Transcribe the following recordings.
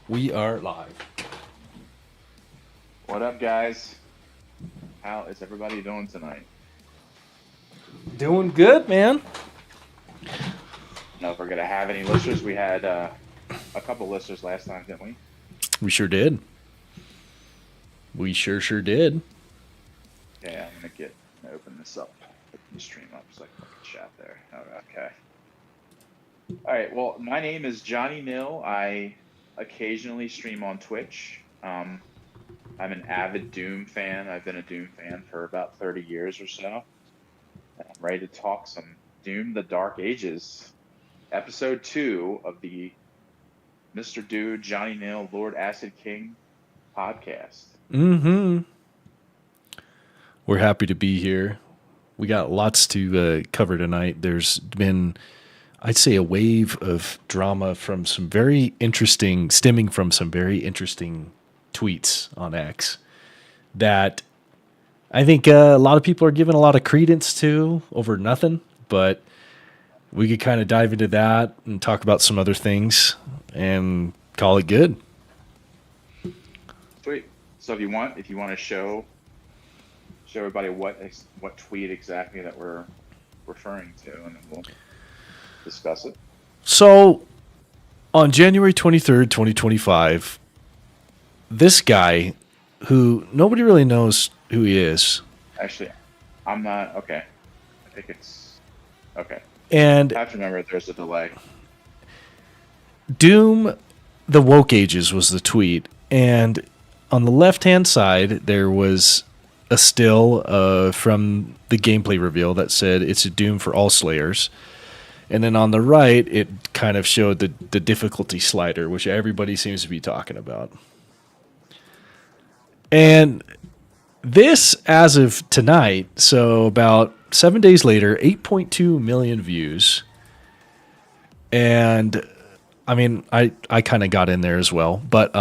We are live. What up, guys? How is everybody doing tonight? Doing good, man. Know if we're gonna have any listeners. We had a couple listeners last time, didn't we? We sure did. We sure did. Okay, I'm gonna open this up, put the stream up so I can look at chat there. Okay. All right. Well, my name is Johnny Mill. I occasionally stream on Twitch. I'm an avid Doom fan. I've been a Doom fan for about 30 years or so. And I'm ready to talk some Doom: The Dark Ages, episode 2 of the Mr. Dude, Johnny Nail, Lord Acid King podcast. Mm-hmm. We're happy to be here. We got lots to cover tonight. There's been, I'd say, a wave of drama from some very interesting, stemming from some very interesting tweets on X that I think a lot of people are giving a lot of credence to over nothing, but we could kind of dive into that and talk about some other things and call it good. Sweet. So if you want to show everybody what tweet exactly that we're referring to, and then we'll discuss it. So on January 23rd, 2025, this guy who nobody really knows who he is. Actually, I'm not okay. I think it's okay. And I have to remember there's a delay. Doom, the woke ages was the tweet. And on the left-hand side, there was a still from the gameplay reveal that said it's a Doom for all Slayers. And then on the right, it kind of showed the difficulty slider, which everybody seems to be talking about. And this, as of tonight, so about 7 days later, 8.2 million views. And I mean, I kind of got in there as well, but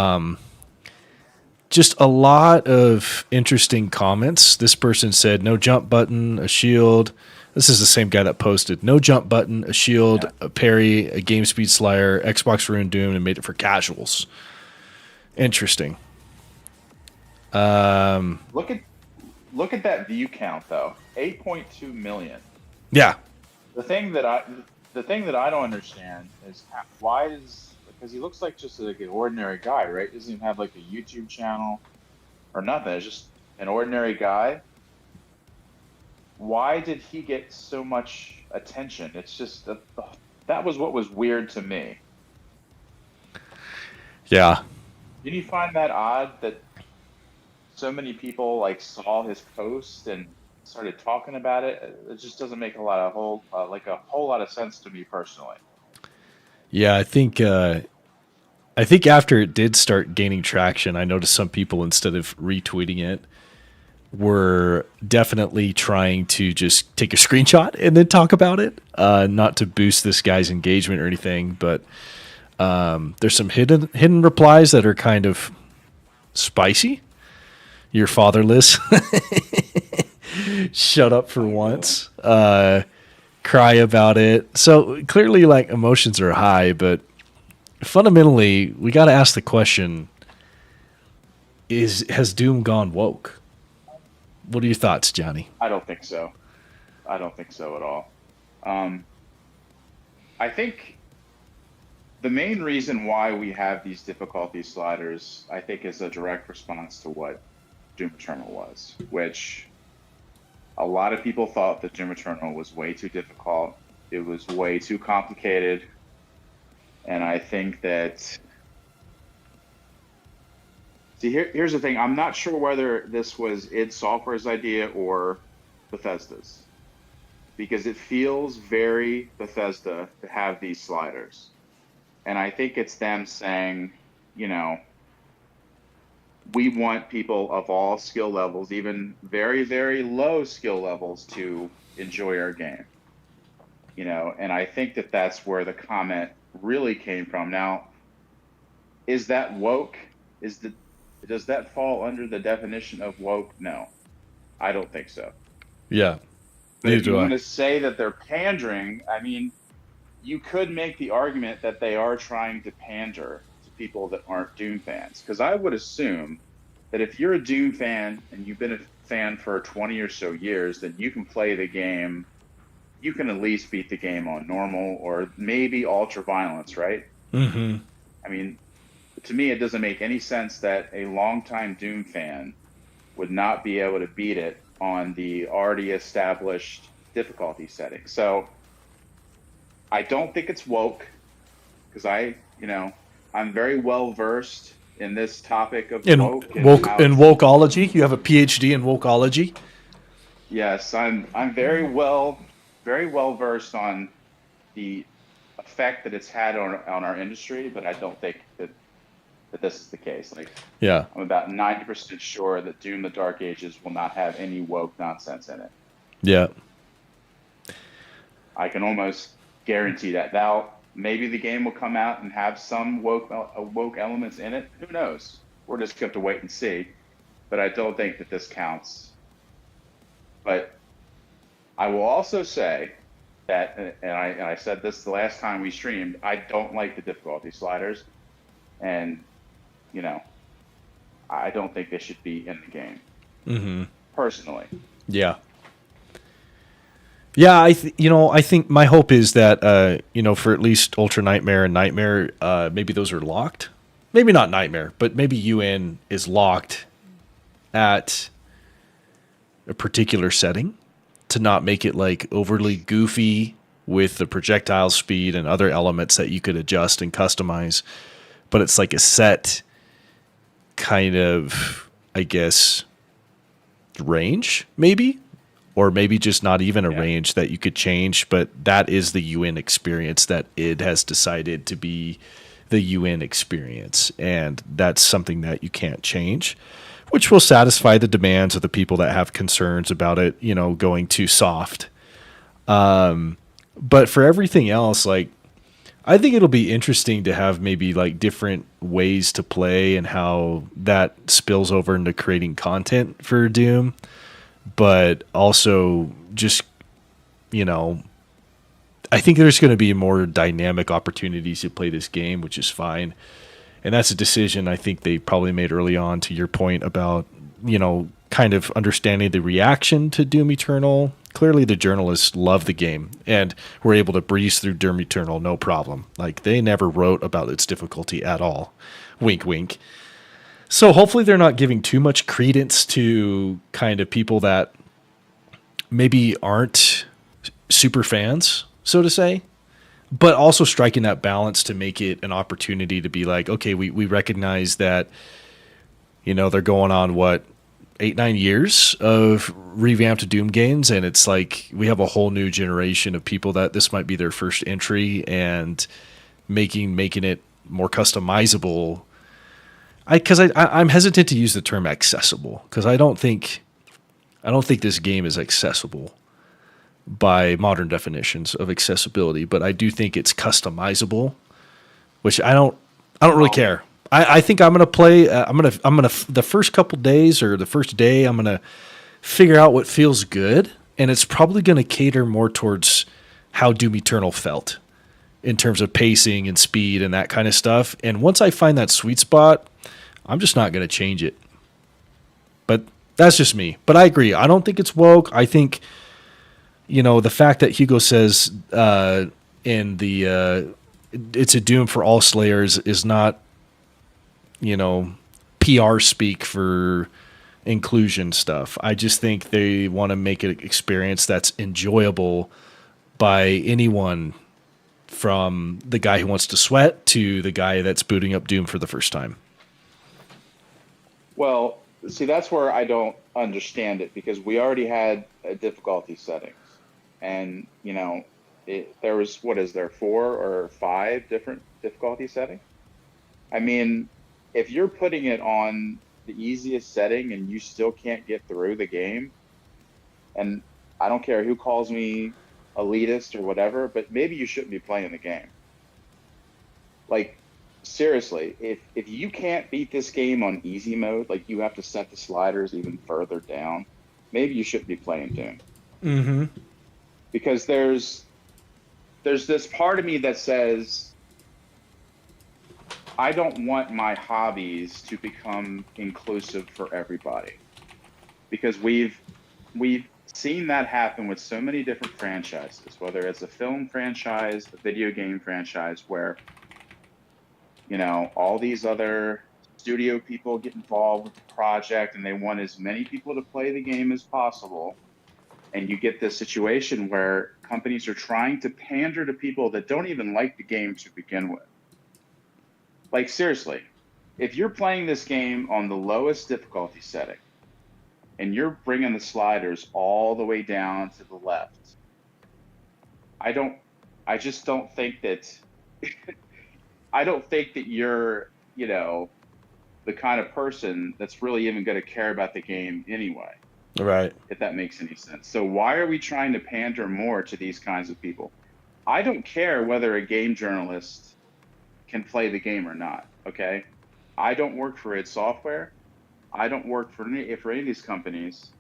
just a lot of interesting comments. This person said, no jump button, a shield. This is the same guy that posted, no jump button, a shield, a parry, a game speed slider, Xbox ruined Doom and made it for casuals. Interesting. Look at that view count though. 8.2 million. Yeah. The thing that I don't understand is why does, because he looks like just like an ordinary guy, right? Doesn't even have like a YouTube channel or nothing. It's just an ordinary guy. Why did he get so much attention? It's just that was what was weird to me. Yeah. Did you find that odd that so many people like saw his post and started talking about it? It just doesn't make a whole lot of sense to me personally. Yeah, I think after it did start gaining traction, I noticed some people, instead of retweeting it, were definitely trying to just take a screenshot and then talk about it, not to boost this guy's engagement or anything. But there's some hidden replies that are kind of spicy. You're fatherless. Shut up for once. Cry about it. So clearly, like, emotions are high, but fundamentally, we got to ask the question: has Doom gone woke? What are your thoughts, Johnny? I don't think so. I don't think so at all. I think the main reason why we have these difficulty sliders, I think, is a direct response to what Doom Eternal was, which a lot of people thought that Doom Eternal was way too difficult. It was way too complicated. And I think that, see, here's the thing. I'm not sure whether this was id Software's idea or Bethesda's, because it feels very Bethesda to have these sliders. And I think it's them saying, you know, we want people of all skill levels, even very, very low skill levels, to enjoy our game. You know, and I think that that's where the comment really came from. Now, is that woke? Does that fall under the definition of woke? No, I don't think so. Yeah, But neither if you do want I. to say that they're pandering, I mean, you could make the argument that they are trying to pander to people that aren't Doom fans, because I would assume that if you're a Doom fan and you've been a fan for 20 or so years, then you can play the game. You can at least beat the game on normal or maybe ultra violence, right? Mm-hmm. I mean, to me, it doesn't make any sense that a longtime Doom fan would not be able to beat it on the already established difficulty setting. So I don't think it's woke because I'm very well versed in this topic of In woke and woke how in it's, wokeology, you have a PhD in wokeology. yes, I'm very well versed on the effect that it's had on our industry, but I don't think that this is the case. Like, Yeah, I'm about 90% sure that Doom: The Dark Ages will not have any woke nonsense in it. yeah, I can almost guarantee that. Now, maybe the game will come out and have some woke elements in it. Who knows? We're just going to wait and see. But I don't think that this counts. But I will also say that, and I said this the last time we streamed, I don't like the difficulty sliders, and you know, I don't think they should be in the game. mm-hmm. Personally. Yeah. Yeah, I think my hope is that for at least Ultra Nightmare and Nightmare, maybe those are locked. Maybe not Nightmare, but maybe UN is locked at a particular setting to not make it like overly goofy with the projectile speed and other elements that you could adjust and customize. But it's like a set kind of, I guess, range, maybe. Or maybe just not even a range that you could change, but that is the UN experience that it has decided to be the UN experience. And that's something that you can't change, which will satisfy the demands of the people that have concerns about it, going too soft. But for everything else, like, I think it'll be interesting to have maybe like different ways to play and how that spills over into creating content for Doom. But also just, I think there's going to be more dynamic opportunities to play this game, which is fine. And that's a decision I think they probably made early on, to your point about, kind of understanding the reaction to Doom Eternal. Clearly the journalists love the game and were able to breeze through Doom Eternal no problem. Like, they never wrote about its difficulty at all. Wink, wink. So hopefully they're not giving too much credence to kind of people that maybe aren't super fans, so to say, but also striking that balance to make it an opportunity to be like, okay, we recognize that, they're going on 8-9 years of revamped Doom games. And it's like, we have a whole new generation of people that this might be their first entry, and making it more customizable. I'm hesitant to use the term accessible, because I don't think this game is accessible by modern definitions of accessibility, but I do think it's customizable, which I don't really care. I think I'm gonna play. I'm gonna the first couple days or the first day, I'm gonna figure out what feels good, and it's probably gonna cater more towards how Doom Eternal felt in terms of pacing and speed and that kind of stuff. And once I find that sweet spot, I'm just not going to change it. But that's just me. But I agree. I don't think it's woke. I think, the fact that Hugo says in the it's a Doom for all Slayers is not, PR speak for inclusion stuff. I just think they want to make an experience that's enjoyable by anyone, from the guy who wants to sweat to the guy that's booting up Doom for the first time. Well, see, that's where I don't understand it, because we already had difficulty settings, and there was, what is there, 4 or 5 different difficulty settings? I mean, if you're putting it on the easiest setting and you still can't get through the game, and I don't care who calls me elitist or whatever, but maybe you shouldn't be playing the game. Like, seriously, if you can't beat this game on easy mode, like you have to set the sliders even further down, maybe you shouldn't be playing Doom. Mm-hmm. Because there's this part of me that says, I don't want my hobbies to become inclusive for everybody because we've seen that happen with so many different franchises, whether it's a film franchise, a video game franchise, where all these other studio people get involved with the project and they want as many people to play the game as possible. And you get this situation where companies are trying to pander to people that don't even like the game to begin with. Like, seriously, if you're playing this game on the lowest difficulty setting and you're bringing the sliders all the way down to the left, I just don't think that, I don't think that you're, the kind of person that's really even going to care about the game anyway, Right. if that makes any sense. So why are we trying to pander more to these kinds of people? I don't care whether a game journalist can play the game or not. Okay. I don't work for id Software. I don't work for any of these companies.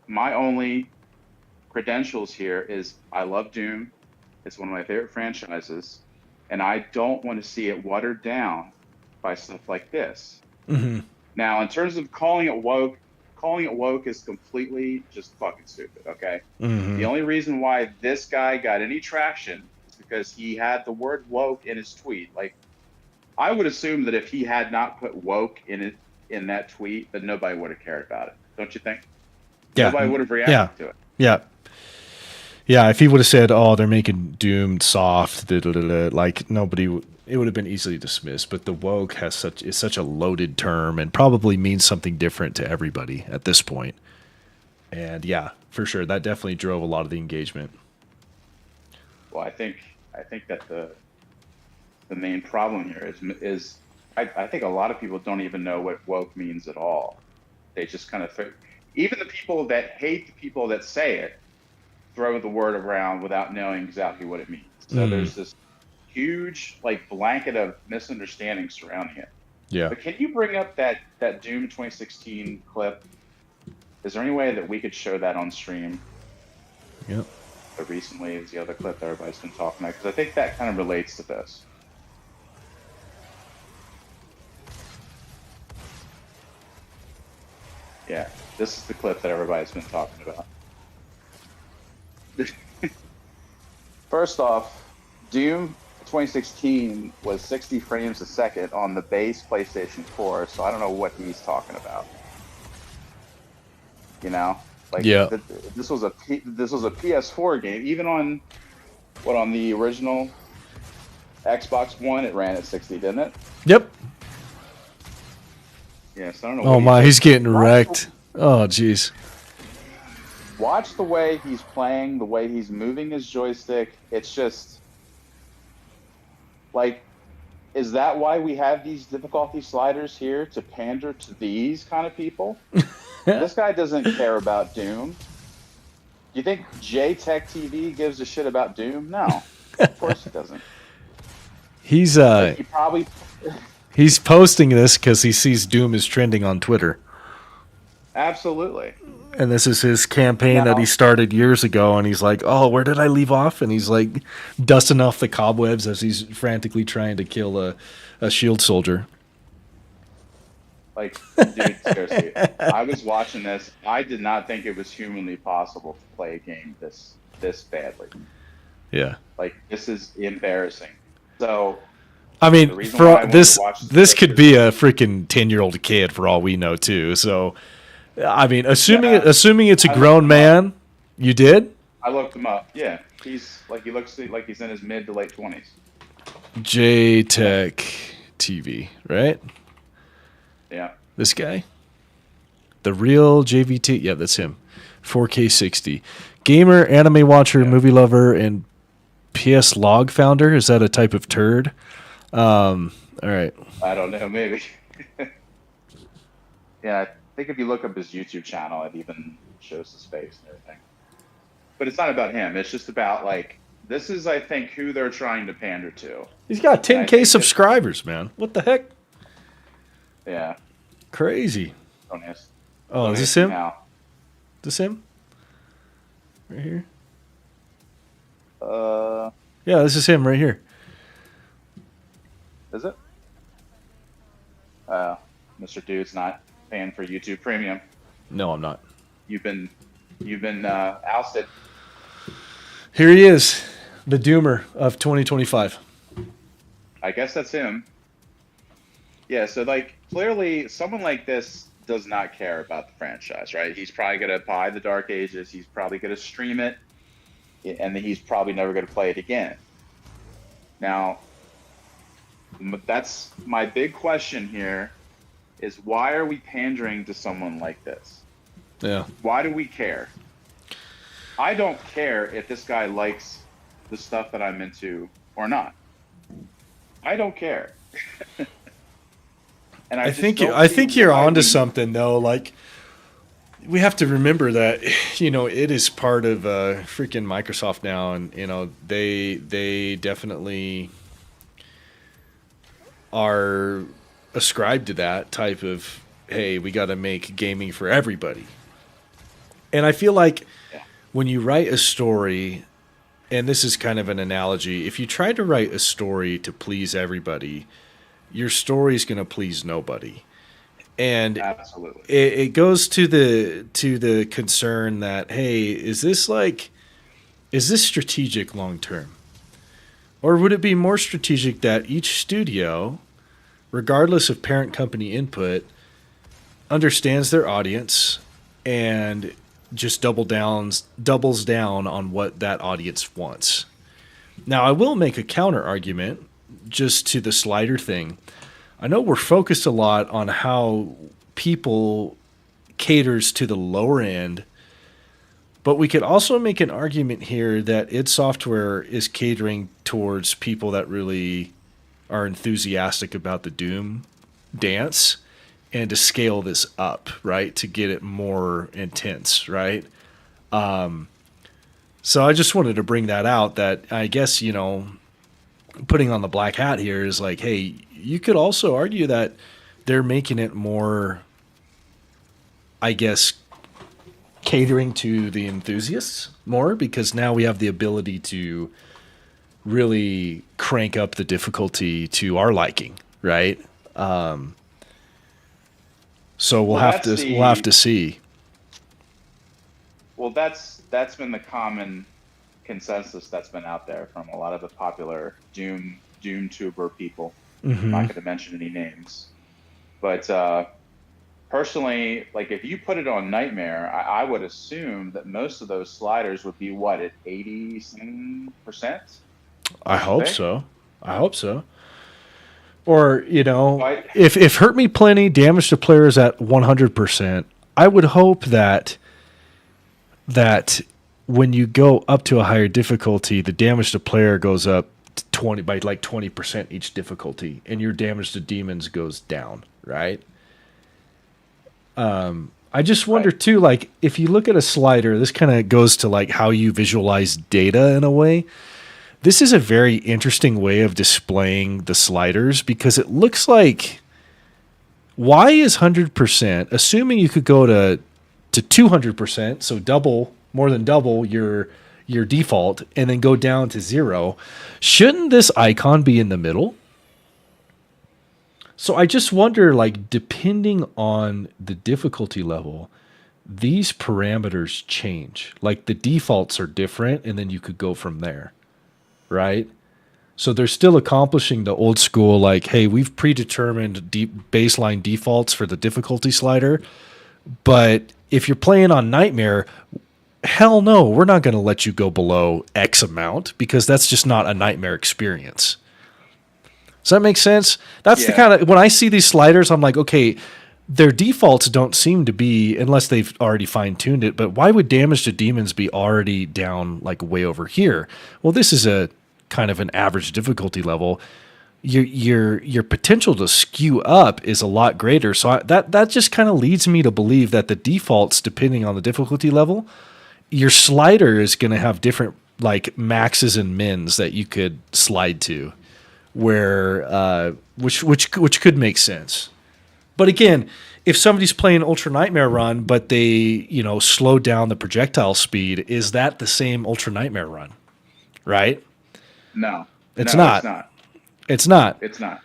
My only credentials here is I love Doom. It's one of my favorite franchises. And I don't want to see it watered down by stuff like this. Mm-hmm. Now, in terms of calling it woke is completely just fucking stupid, okay? Mm-hmm. The only reason why this guy got any traction is because he had the word woke in his tweet. Like, I would assume that if he had not put woke in that tweet, that nobody would have cared about it. Don't you think? Yeah. Nobody would have reacted to it. Yeah. Yeah, if he would have said, "Oh, they're making Doom soft," like nobody, it would have been easily dismissed. But the woke is such a loaded term and probably means something different to everybody at this point. And yeah, for sure, that definitely drove a lot of the engagement. Well, I think that the main problem here is I think a lot of people don't even know what woke means at all. They just kind of even the people that hate the people that say it throw the word around without knowing exactly what it means. So there's this huge blanket of misunderstanding surrounding it. Yeah. But can you bring up that Doom 2016 clip? Is there any way that we could show that on stream? Yep. Recently is the other clip that everybody's been talking about, because I think that kind of relates to this. Yeah, this is the clip that everybody's been talking about. First off, Doom 2016 was 60 frames a second on the base PlayStation 4, so I don't know what he's talking about. Yeah. This was a PS4 game. Even on the original Xbox One, it ran at 60, didn't it? Yep. Yes, I don't know. Oh my, he's getting wrecked. Oh jeez. Watch the way he's playing, the way he's moving his joystick. It's just is that why we have these difficulty sliders here, to pander to these kind of people? This guy doesn't care about Doom. Do you think JTech TV gives a shit about Doom? No, of course he doesn't. He's He probably he's posting this because he sees Doom is trending on Twitter. Absolutely. And this is his campaign that he started years ago, and he's like, "Oh, where did I leave off?" And he's like dusting off the cobwebs as he's frantically trying to kill a shield soldier. Dude, seriously, I was watching this. I did not think it was humanly possible to play a game this badly. Yeah. This is embarrassing. So, I mean, for this could be a freaking 10-year-old kid for all we know too. So, I mean, assuming it's a grown man, you did? I looked him up. Yeah, he looks like he's in his mid to late 20s. JTech TV, right? Yeah. This guy? The real JVT? Yeah, that's him. 4K 60. Gamer, anime watcher, movie lover, and PS log founder. Is that a type of turd? All right. I don't know, maybe. Yeah, I think if you look up his YouTube channel, it even shows his face and everything. But it's not about him. It's just about this is, I think, who they're trying to pander to. He's got 10K subscribers, man. What the heck? Yeah. Crazy. Honest. Oh, is this him? Is this him? Right here? Yeah, this is him right here. Is it? Mr. Dude's not paying for YouTube Premium. No, I'm not. You've been ousted. Here he is, the doomer of 2025. I guess that's him. Yeah, so like clearly someone like this does not care about the franchise, right? He's probably gonna buy the Dark Ages, he's probably gonna stream it, and then he's probably never gonna play it again. Now, that's my big question here is why are we pandering to someone like this? Yeah. Why do we care? I don't care if this guy likes the stuff that I'm into or not. I don't care. And I think you're onto something though. Like, we have to remember that, you know, it is part of freaking Microsoft now, and you know they definitely are ascribed to that type of, hey, we got to make gaming for everybody. And I feel like when you write a story, and this is kind of an analogy, if you try to write a story to please everybody, your story is going to please nobody. And absolutely, it goes to the concern that, hey, is this strategic long term? Or would it be more strategic that each studio, regardless of parent company input, understands their audience and just doubles down on what that audience wants? Now, I will make a counter argument just to the slider thing. I know we're focused a lot on how people caters to the lower end, but we could also make an argument here that id Software is catering towards people that really are enthusiastic about the Doom dance and to scale this up, right, to get it more intense, right? So I just wanted to bring that out, that I guess, you know, putting on the black hat here is like, hey, you could also argue that they're making it more, I guess, catering to the enthusiasts more, because now we have the ability to really crank up the difficulty to our liking, right? So we'll have to see. Well, that's been the common consensus that's been out there from a lot of the popular Doom tuber people. I'm not going to mention any names, but personally, like if you put it on Nightmare, I would assume that most of those sliders would be what, at 80%? I hope so. Or, you know, if Hurt Me Plenty damage to players at 100%, I would hope that when you go up to a higher difficulty, the damage to player goes up to 20% each difficulty, and your damage to demons goes down, right? I just wonder too, like if you look at a slider, this kind of goes to like how you visualize data in a way. This is a very interesting way of displaying the sliders, because it looks like, why is 100%, assuming you could go to 200%, so more than double your default, and then go down to 0, shouldn't this icon be in the middle? So I just wonder, like, depending on the difficulty level, these parameters change. Like the defaults are different, and then you could go from there, right? So they're still accomplishing the old school, like, hey, we've predetermined baseline defaults for the difficulty slider, but if you're playing on Nightmare, hell no, we're not going to let you go below X amount, because that's just not a Nightmare experience. Does that make sense? That's the kind of, when I see these sliders, I'm like, okay, their defaults don't seem to be, unless they've already fine-tuned it, but why would damage to demons be already down like way over here? Well, this is a kind of an average difficulty level. Your potential to skew up is a lot greater. So that just kind of leads me to believe that the defaults, depending on the difficulty level, your slider is going to have different like maxes and mins that you could slide to, where which could make sense. But again, if somebody's playing Ultra Nightmare Run, but they, you know, slow down the projectile speed, is that the same Ultra Nightmare Run? Right? No. It's not. It's not. It's not.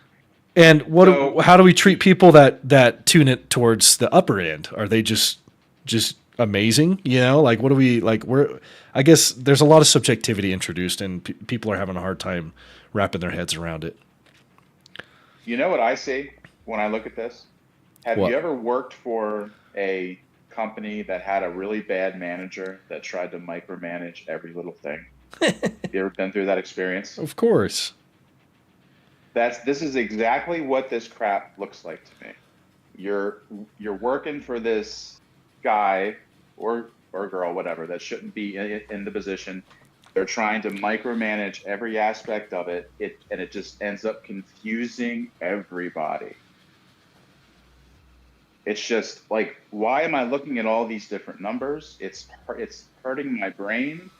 And So how do we treat people that tune it towards the upper end? Are they just amazing? You know, like what do we like? We're I guess there's a lot of subjectivity introduced, and people are having a hard time wrapping their heads around it. you know what I see when I look at this? Have you What? ever worked for a company that had a really bad manager that tried to micromanage every little thing? Have you ever been through that experience? Of course. This is exactly what this crap looks like to me. You're you're working for this guy or girl, whatever, that shouldn't be in the position. They're trying to micromanage every aspect of it. It just ends up confusing everybody. It's just like, why am I looking at all these different numbers? It's hurting my brain.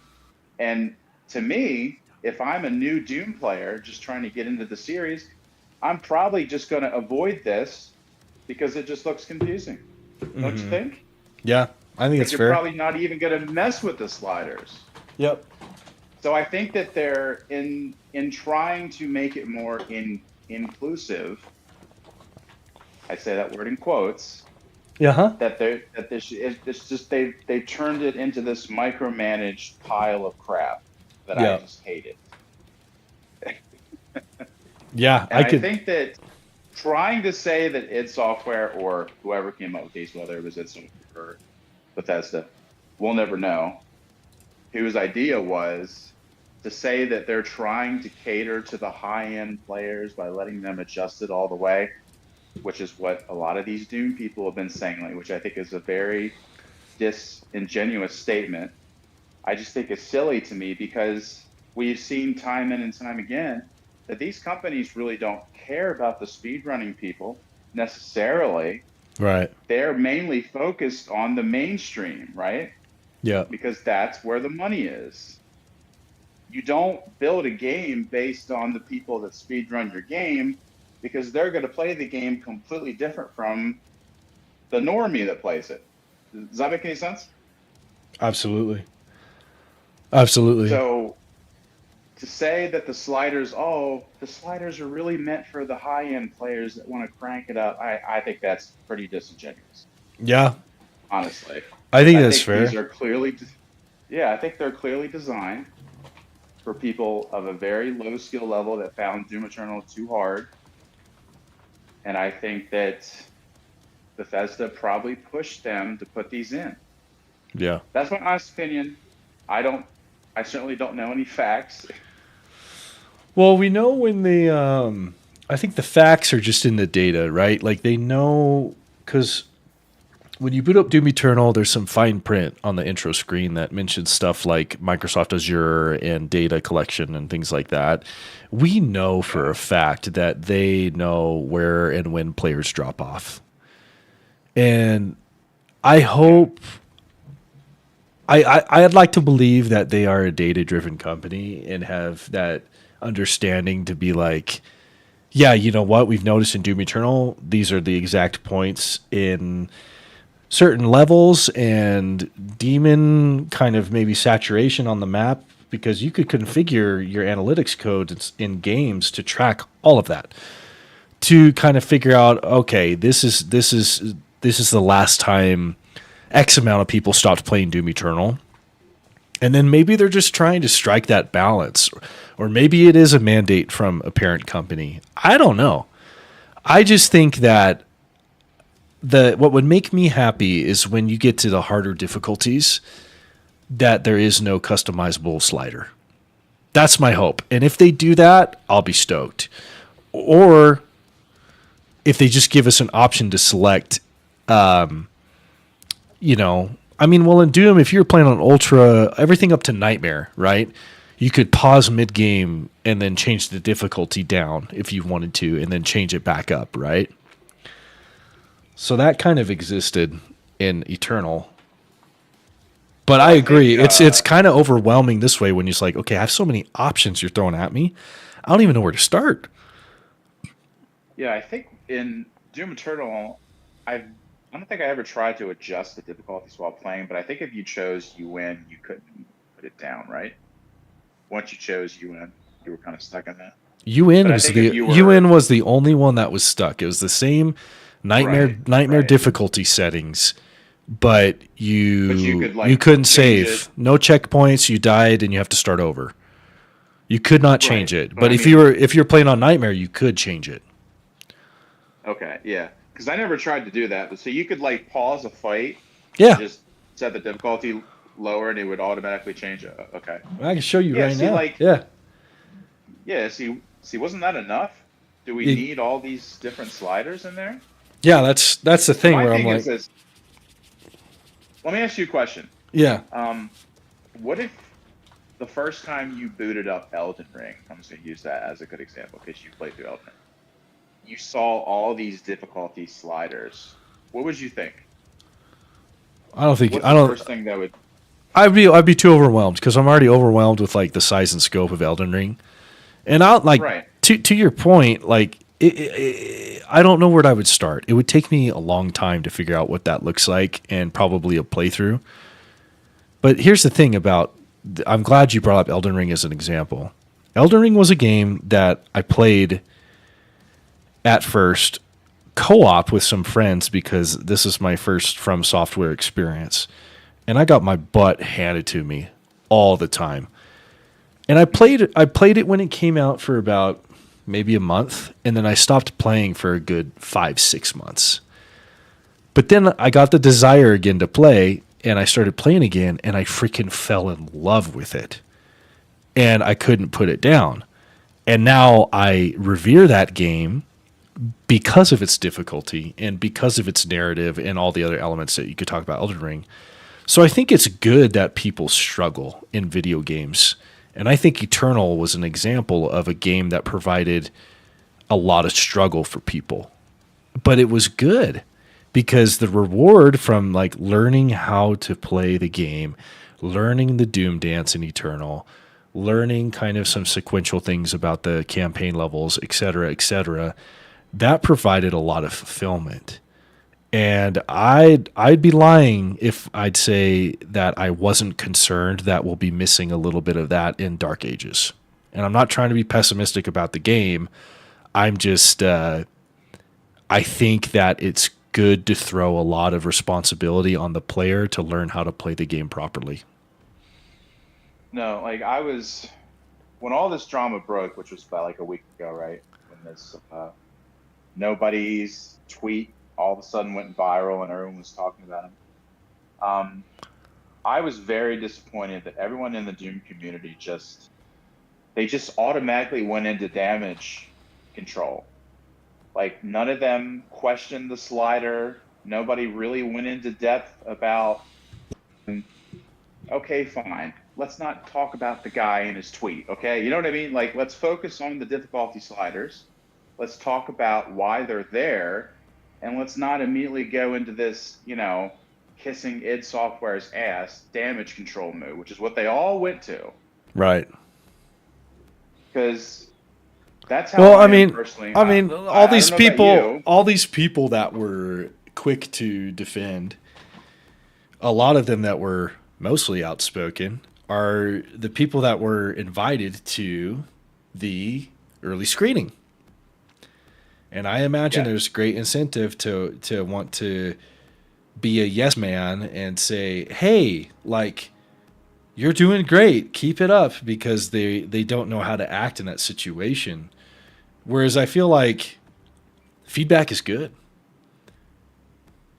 And to me, if I'm a new Doom player just trying to get into the series, I'm probably just going to avoid this because it just looks confusing. Don't you Hmm. think? Yeah, I think Like it's you're fair. probably not even going to mess with the sliders. Yep. So I think that they're in trying to make it more inclusive. I say that word in quotes. Yeah. Huh. That it's just they turned it into this micromanaged pile of crap that I Yeah. just hate it. Yeah. And I I could. think that trying to say that id Software or whoever came up with these, whether it was id Software or Bethesda, we'll never know, whose idea was to say that they're trying to cater to the high end players by letting them adjust it all the way, which is what a lot of these Doom people have been saying, like, which I think is a very disingenuous statement. I just think it's silly to me because we've seen time in and time again that these companies really don't care about the speedrunning people necessarily. Right. They're mainly focused on the mainstream, right? Yeah. Because that's where the money is. You don't build a game based on the people that speedrun your game because they're going to play the game completely different from the normie that plays it. Does that make any sense? Absolutely. Absolutely. So to say that the sliders are really meant for the high end players that want to crank it up, I think that's pretty disingenuous, Yeah. honestly. I think I that's think these fair. are clearly, yeah, I think they're clearly designed for people of a very low skill level that found Doom Eternal too hard. And I think that Bethesda probably pushed them to put these in. Yeah. That's my honest opinion. I don't, I certainly don't know any facts. Well, we know when they. I think the facts are just in the data, right? Like they know because when you boot up Doom Eternal, there's some fine print on the intro screen that mentions stuff like Microsoft Azure and data collection and things like that. We know for Yeah. a fact that they know where and when players drop off. And I Yeah. hope I'd like to believe that they are a data driven company and have that understanding to be like, yeah, you know what? We've noticed in Doom Eternal, these are the exact points in certain levels and demon kind of maybe saturation on the map because you could configure your analytics code in games to track all of that to kind of figure out okay this is the last time x amount of people stopped playing Doom Eternal, and then maybe they're just trying to strike that balance, or maybe it is a mandate from a parent company. I don't know. I just think that the what would make me happy is when you get to the harder difficulties that there is no customizable slider. That's my hope. And if they do that, I'll be stoked. Or if they just give us an option to select, you know, I mean, well, in Doom, if you're playing on Ultra, everything up to Nightmare, right? You could pause mid game and then change the difficulty down if you wanted to, and then change it back up, right? So that kind of existed in Eternal. But Well, I I think, agree. It's kind of overwhelming this way when you're just like, okay, I have so many options you're throwing at me. I don't even know where to start. yeah, I think in Doom Eternal, I don't think I ever tried to adjust the difficulties while playing, but I think if you chose UN, you couldn't put it down, right? Once you chose UN, you were kind of stuck in that. UN But I was think the if you were UN was the only one that was stuck. It was the same nightmare right, difficulty settings, but but you you could you like couldn't change it, save. No checkpoints. You died and you have to start over. You could not right? change it. But But I if mean, you're playing on nightmare, you could change it. okay, yeah, because I never tried to do that. But so you could like pause a fight and Yeah, just set the difficulty lower, and it would automatically change it. Okay, I can show you yeah. right See, now. like, Yeah. yeah. See, wasn't that enough? Do we It- need all these different sliders in there? yeah, that's the So thing my where I'm thing is like, this. Let me ask you a question. yeah. Um, what if the first time you booted up Elden Ring, I'm just gonna use that as a good example because you played through Elden Ring, you saw all these difficulty sliders. What would you think? I don't think What's I the don't. first thing that would? I'd be too overwhelmed because I'm already overwhelmed with like the size and scope of Elden Ring, and I'll like Right. to your point, like I don't know where I would start. It would take me a long time to figure out what that looks like, and probably a playthrough. But here's the thing about I'm glad you brought up Elden Ring as an example. Elden Ring was a game that I played at first co-op with some friends because this is my first From Software experience, and I got my butt handed to me all the time. And I played it when it came out for about maybe a month, and then I stopped playing for a good 5 6 months. But then I got the desire again to play, and I started playing again, and I freaking fell in love with it, and I couldn't put it down. And now I revere that game because of its difficulty and because of its narrative and all the other elements that you could talk about Elden Ring. So I think it's good that people struggle in video games. And I think Eternal was an example of a game that provided a lot of struggle for people. But it was good because the reward from like learning how to play the game, learning the Doom dance in Eternal, learning kind of some sequential things about the campaign levels, et cetera, that provided a lot of fulfillment. And I'd be lying if I'd say that I wasn't concerned that we'll be missing a little bit of that in Dark Ages. And I'm not trying to be pessimistic about the game. I'm just I think that it's good to throw a lot of responsibility on the player to learn how to play the game properly. No, like I was when all this drama broke, which was about like a week ago, right? When this nobody's tweet all of a sudden went viral and everyone was talking about him. I was very disappointed that everyone in the Doom community they just automatically went into damage control. Like none of them questioned the slider. Nobody really went into depth about. Okay, fine. Let's not talk about the guy in his tweet. Okay, you know what I mean? Like let's focus on the difficulty sliders. Let's talk about why they're there, and let's not immediately go into this, kissing id Software's ass damage control move, which is what they all went to. Right. Because that's how Well, I I am mean, personally. I mean, I don't know about you. all these people that were quick to defend, a lot of them that were mostly outspoken are the people that were invited to the early screening. And I imagine Yeah. there's great incentive to want to be a yes man and say, "Hey, like you're doing great. Keep it up," because they don't know how to act in that situation. Whereas I feel like feedback is good.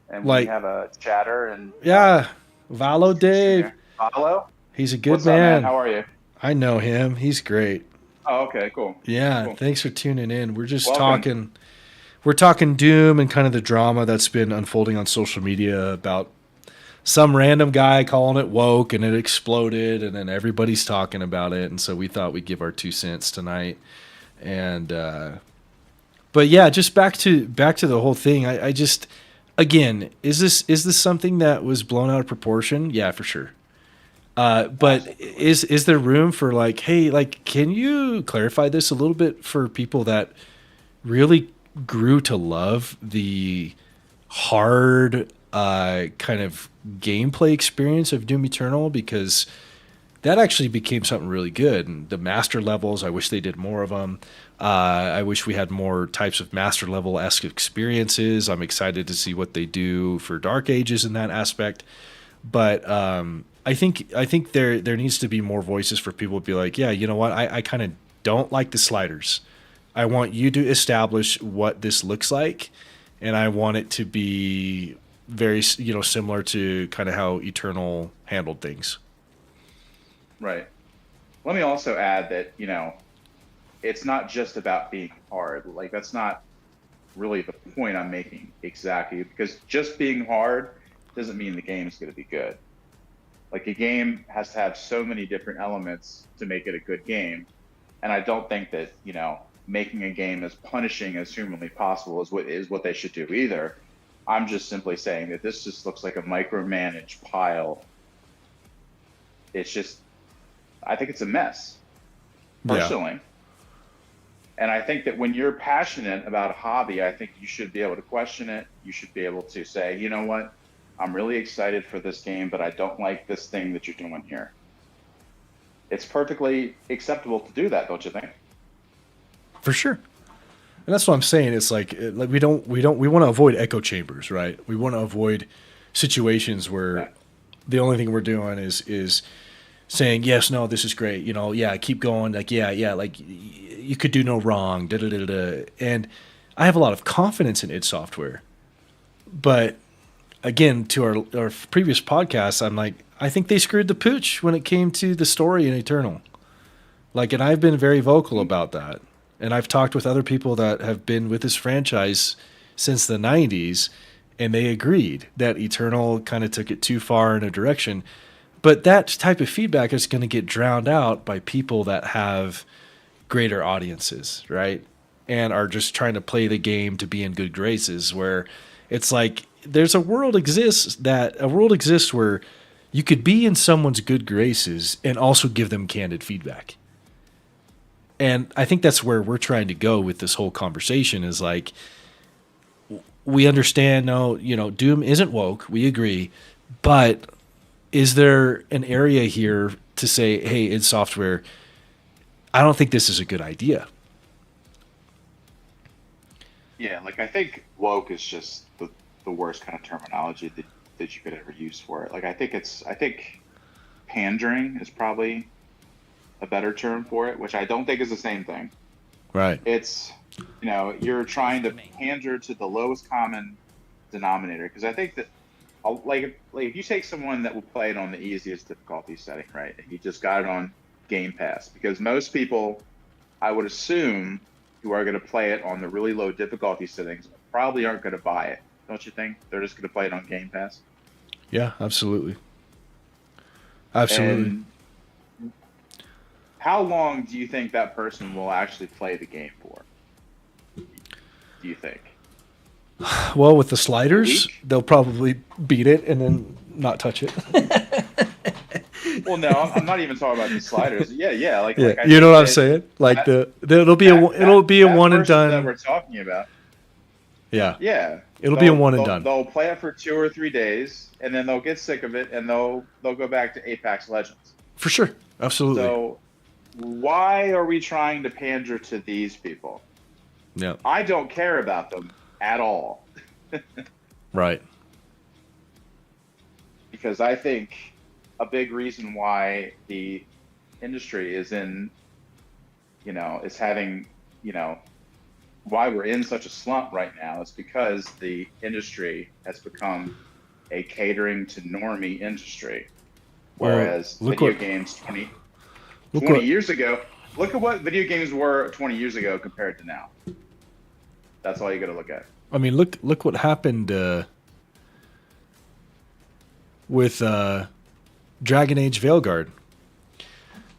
And Like, we have a chatter and yeah, Valo Dave, Hello. he's a good What's up, man? man. How are you? I know him. He's great. Oh, okay, cool. Yeah, Cool. thanks for tuning in. We're just Welcome. talking. We're talking Doom and kind of the drama that's been unfolding on social media about some random guy calling it woke and it exploded, and then everybody's talking about it. And so we thought we'd give our 2 cents tonight. And but yeah, just back to the whole thing. I just again, is this something that was blown out of proportion? Yeah, for sure. But is there room for like, hey, like, can you clarify this a little bit for people that really grew to love the hard kind of gameplay experience of Doom Eternal? Because that actually became something really good. And the master levels, I wish they did more of them. I wish we had more types of master level-esque experiences. I'm excited to see what they do for Dark Ages in that aspect. But I think there needs to be more voices for people to be like, yeah, you know what, I kind of don't like the sliders. I want you to establish what this looks like, and I want it to be very, similar to kind of how Eternal handled things. Right. Let me also add that, it's not just about being hard. Like, that's not really the point I'm making exactly, because just being hard doesn't mean the game is going to be good. Like, a game has to have so many different elements to make it a good game. And I don't think that, making a game as punishing as humanly possible is what they should do either. I'm just simply saying that this just looks like a micromanaged pile. It's just, I think it's a mess, personally. Yeah. And I think that when you're passionate about a hobby, I think you should be able to question it. You should be able to say, you know what, I'm really excited for this game, but I don't like this thing that you're doing here. It's perfectly acceptable to do that, don't you think? For sure. And that's what I'm saying. It's like we want to avoid echo chambers, right? We want to avoid situations where the only thing we're doing is saying, yes, no, this is great. Yeah, keep going. Like, yeah, like you could do no wrong. Da, da, da, da. And I have a lot of confidence in id Software. But again, to our previous podcast, I'm like, I think they screwed the pooch when it came to the story in Eternal. Like, and I've been very vocal about that. And I've talked with other people that have been with this franchise since the 90s, and they agreed that Eternal kind of took it too far in a direction. But that type of feedback is going to get drowned out by people that have greater audiences, right? And are just trying to play the game to be in good graces, where it's like there's a world exists where you could be in someone's good graces and also give them candid feedback. And I think that's where we're trying to go with this whole conversation is like, we understand, no, Doom isn't woke. We agree. But is there an area here to say, hey, id Software, I don't think this is a good idea? Yeah, like I think woke is just the worst kind of terminology that you could ever use for it. Like I think pandering is probably a better term for it, which I don't think is the same thing. Right. It's, you're trying to pander to the lowest common denominator. Because I think that, like if you take someone that will play it on the easiest difficulty setting, right, and you just got it on Game Pass, because most people, I would assume, who are going to play it on the really low difficulty settings probably aren't going to buy it. Don't you think? They're just going to play it on Game Pass. Yeah, absolutely. Absolutely. And how long do you think that person will actually play the game for? Do you think? Well, with the sliders, they'll probably beat it and then not touch it. Well, no, I'm not even talking about the sliders. Yeah, like you know what I'm saying? Like it'll be a one and done that we're talking about. Yeah. It'll be a one and done. They'll play it for 2 or 3 days, and then they'll get sick of it, and they'll go back to Apex Legends. For sure, absolutely. So why are we trying to pander to these people? Yeah, I don't care about them at all. Right. Because I think a big reason why the industry is in, is having, why we're in such a slump right now is because the industry has become a catering to normie industry. Whereas video games 20 years ago, look at what video games were 20 years ago compared to now. That's all you got to look at. I mean, look what happened with Dragon Age Veilguard.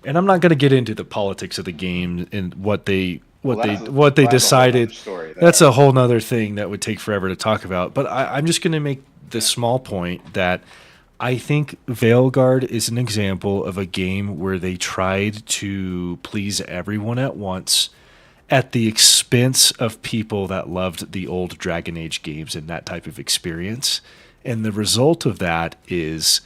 And I'm not going to get into the politics of the game and what they decided. That's a whole nother thing that would take forever to talk about. But I'm just going to make the small point that I think Veilguard is an example of a game where they tried to please everyone at once at the expense of people that loved the old Dragon Age games and that type of experience. And the result of that is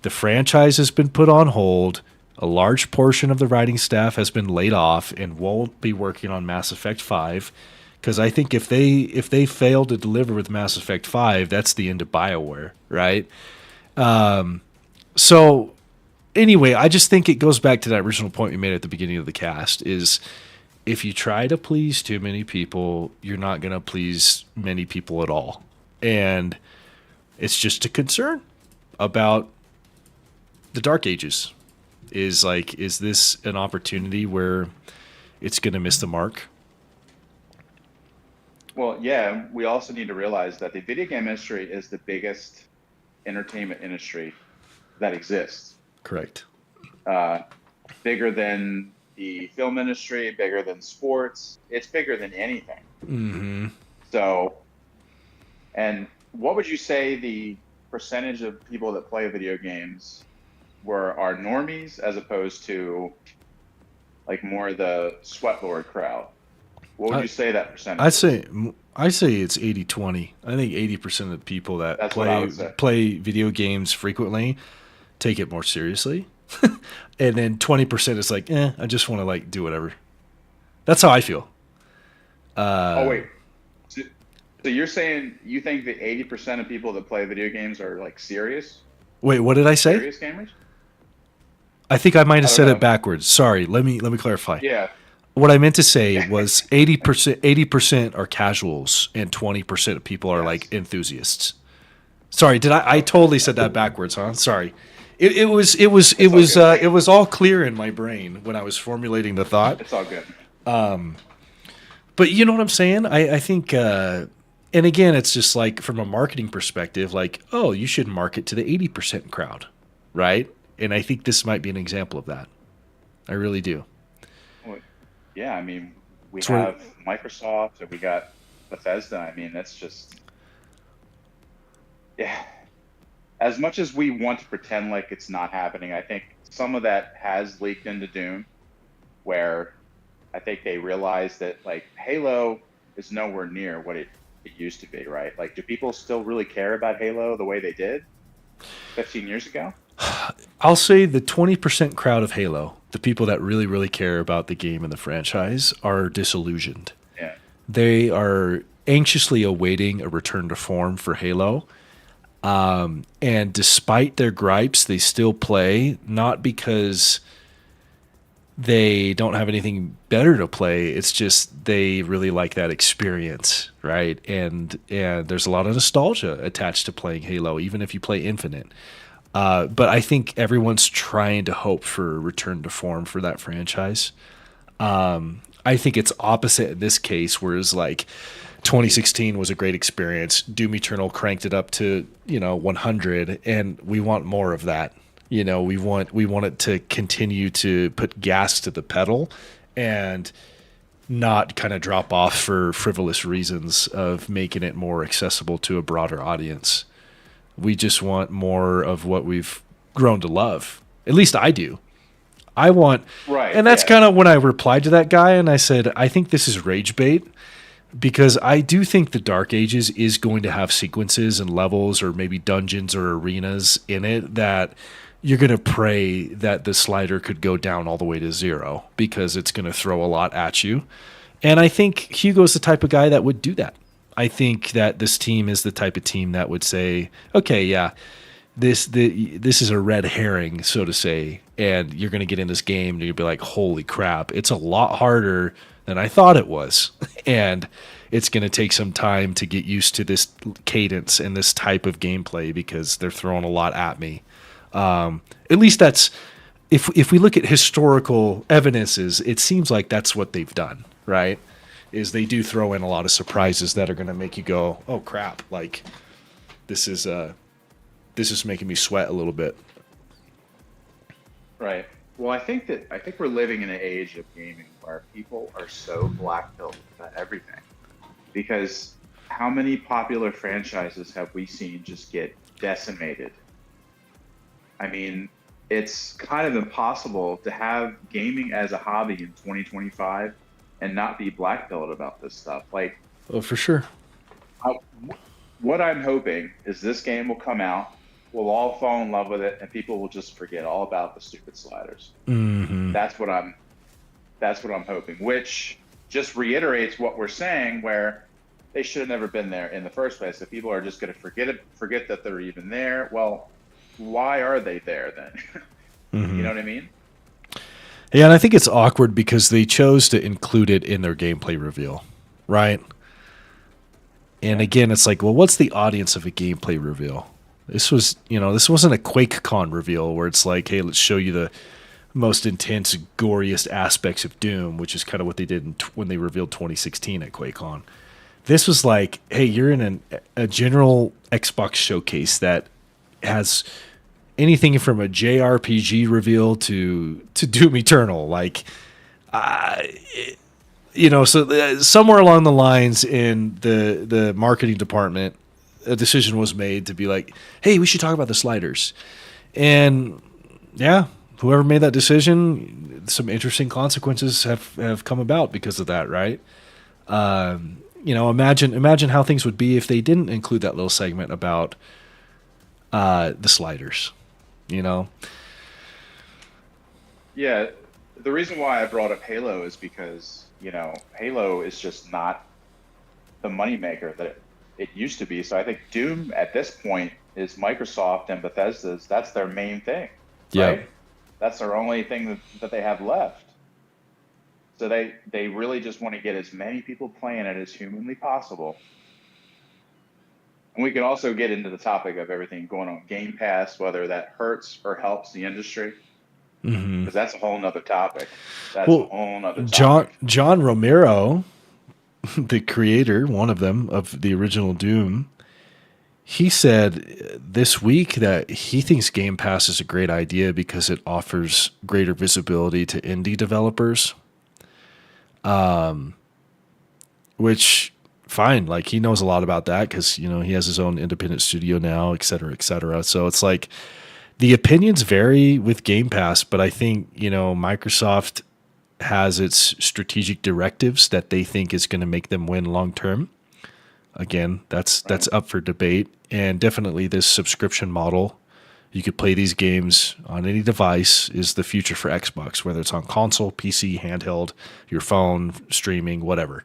the franchise has been put on hold. A large portion of the writing staff has been laid off and won't be working on Mass Effect 5 because I think if they fail to deliver with Mass Effect 5, that's the end of BioWare, right? So anyway, I just think it goes back to that original point we made at the beginning of the cast is if you try to please too many people, you're not going to please many people at all. And it's just a concern about the Dark Ages. Is this an opportunity where it's going to miss the mark? Well, yeah, we also need to realize that the video game industry is the biggest entertainment industry that exists. Correct. Bigger than the film industry, bigger than sports. It's bigger than anything. Mm-hmm. So, and what would you say the percentage of people that play video games are normies as opposed to like more the sweatlord crowd? What would you say that percentage I say it's 80-20. I think 80% of the people that play video games frequently take it more seriously. And then 20% is like, I just want to like do whatever. That's how I feel. Oh wait. So you're saying you think that 80% of people that play video games are like serious? Wait, what did I say? Serious gamers? I think I might have said it backwards. Sorry. Let me clarify. Yeah. What I meant to say was 80% are casuals and 20% of people are like enthusiasts. Sorry, I totally said that backwards, huh? Sorry. It was all clear in my brain when I was formulating the thought. It's all good. But you know what I'm saying? I think and again, it's just like from a marketing perspective, like, oh, you should market to the 80% crowd, right? And I think this might be an example of that. I really do. Well, yeah, I mean, we have Microsoft and we got Bethesda. I mean, that's just, yeah. As much as we want to pretend like it's not happening, I think some of that has leaked into Doom, where I think they realize that like Halo is nowhere near what it used to be, right? Like, do people still really care about Halo the way they did 15 years ago? I'll say the 20% crowd of Halo, the people that really, really care about the game and the franchise, are disillusioned. Yeah. They are anxiously awaiting a return to form for Halo. And despite their gripes, they still play, not because they don't have anything better to play. It's just they really like that experience, right? And there's a lot of nostalgia attached to playing Halo, even if you play Infinite. But I think everyone's trying to hope for a return to form for that franchise. I think it's opposite in this case, whereas like 2016 was a great experience. Doom Eternal cranked it up to 100, and we want more of that. We want it to continue to put gas to the pedal and not kind of drop off for frivolous reasons of making it more accessible to a broader audience. We just want more of what we've grown to love. At least I do. I want, right, and that's kind of when I replied to that guy, and I said, I think this is rage bait, because I do think the Dark Ages is going to have sequences and levels or maybe dungeons or arenas in it that you're going to pray that the slider could go down all the way to 0 because it's going to throw a lot at you. And I think Hugo's the type of guy that would do that. I think that this team is the type of team that would say, okay, yeah, this is a red herring, so to say, and you're going to get in this game and you'll be like, holy crap, it's a lot harder than I thought it was. And it's going to take some time to get used to this cadence and this type of gameplay because they're throwing a lot at me. At least that's, if we look at historical evidences, it seems like that's what they've done, right? Is they do throw in a lot of surprises that are going to make you go, oh crap, like this is making me sweat a little bit. Right. Well, I think we're living in an age of gaming where people are so black-pilled about everything. Because how many popular franchises have we seen just get decimated? I mean, it's kind of impossible to have gaming as a hobby in 2025 and not be black-pilled about this stuff. Like, oh, for sure. What I'm hoping is this game will come out we'll all fall in love with it, and people will just forget all about the stupid sliders. Hmm. That's what I'm that's what I'm hoping, which just reiterates what we're saying, where they should have never been there in the first place. If people are just going to forget that they're even there, well, why are they there then? You Hmm. know what I mean? Yeah, and I think it's awkward because they chose to include it in their gameplay reveal, right? And Yeah. again, it's like, well, what's the audience of a gameplay reveal? This was, this wasn't a QuakeCon reveal where it's like, hey, let's show you the most intense, goriest aspects of Doom, which is kind of what they did when they revealed 2016 at QuakeCon. This was like, hey, you're in a general Xbox showcase that has anything from a JRPG reveal to Doom Eternal. Like, so somewhere along the lines in the marketing department, a decision was made to be like, hey, we should talk about the sliders. And yeah, whoever made that decision, some interesting consequences have come about because of that, right? Imagine how things would be if they didn't include that little segment about the sliders. You know, Yeah. The reason why I brought up Halo is because, Halo is just not the moneymaker that it used to be. So I think Doom at this point is Microsoft and Bethesda's, that's their main thing, yeah. right? That's their only thing that they have left. So they really just want to get as many people playing it as humanly possible. And we can also get into the topic of everything going on Game Pass, whether that hurts or helps the industry, Hmm. because that's a whole nother topic. That's a Well, whole nother John topic. John Romero, the creator, one of them of the original Doom, he said this week that he thinks Game Pass is a great idea because it offers greater visibility to indie developers, which fine, like he knows a lot about that because he has his own independent studio now, et cetera, et cetera. So it's like the opinions vary with Game Pass, but I think Microsoft has its strategic directives that they think is going to make them win long term. Again, that's Right. up for debate, and definitely this subscription model. You could play these games on any device is the future for Xbox, whether it's on console, PC, handheld, your phone, streaming, whatever.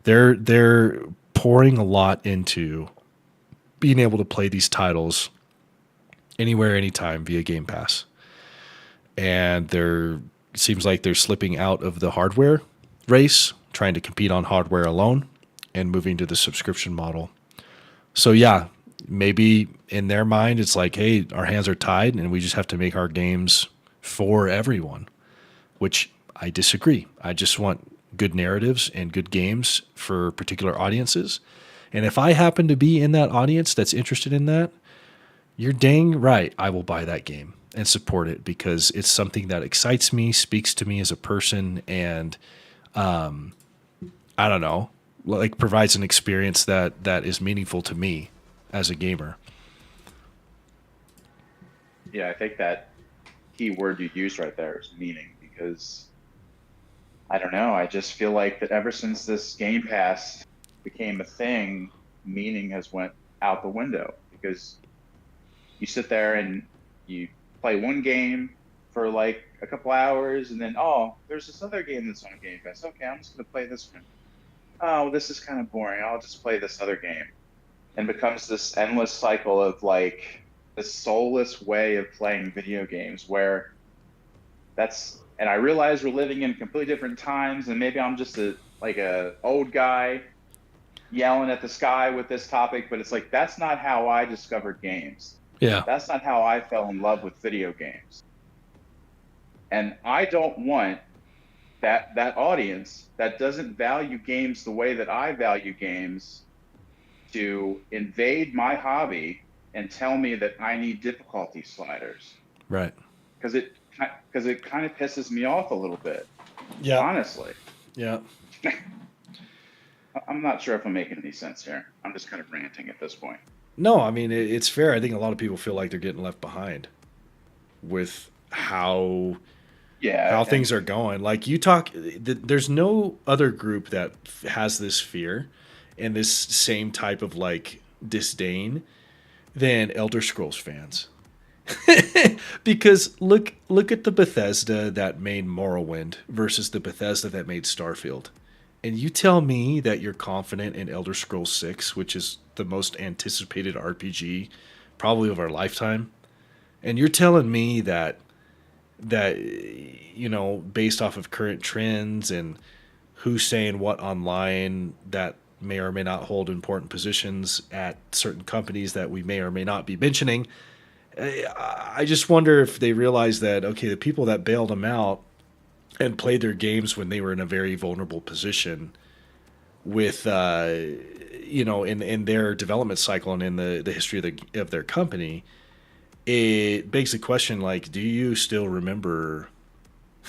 They're pouring a lot into being able to play these titles anywhere, anytime via Game Pass. And they're seems like they're slipping out of the hardware race, trying to compete on hardware alone and moving to the subscription model. So yeah, maybe in their mind it's like, hey, our hands are tied and we just have to make our games for everyone, which I disagree. I just want good narratives and good games for particular audiences. And if I happen to be in that audience that's interested in that, you're dang right. I will buy that game and support it because it's something that excites me, speaks to me as a person, and I don't know, like provides an experience that is meaningful to me as a gamer. Yeah, I think that key word you used right there is meaning, because I don't know. I just feel like that ever since this Game Pass became a thing, meaning has went out the window, because you sit there and you play one game for like a couple hours, and then, oh, there's this other game that's on Game Pass. Okay, I'm just gonna play this one. Oh, well, this is kind of boring. I'll just play this other game. And becomes this endless cycle of like this soulless way of playing video games, where and I realize we're living in completely different times, and maybe I'm just a old guy yelling at the sky with this topic, but it's like that's not how I discovered games. Yeah. That's not how I fell in love with video games. And I don't want that audience that doesn't value games the way that I value games to invade my hobby and tell me that I need difficulty sliders, Right. because it kind of pisses me off a little bit, Yeah. honestly. Yeah. I'm not sure if I'm making any sense here. I'm just kind of ranting at this point. No, I mean it's fair. I think a lot of people feel like they're getting left behind with how Yeah, things are going. Like you talk, there's no other group that has this fear and this same type of like disdain than Elder Scrolls fans. Because look at the Bethesda that made Morrowind versus the Bethesda that made Starfield. And you tell me that you're confident in Elder Scrolls 6, which is the most anticipated RPG probably of our lifetime. And you're telling me that based off of current trends and who's saying what online, that may or may not hold important positions at certain companies that we may or may not be mentioning. I just wonder if they realize that, okay, the people that bailed them out and played their games when they were in a very vulnerable position with, in their development cycle and in the history of their company, it begs the question, like, do you still remember,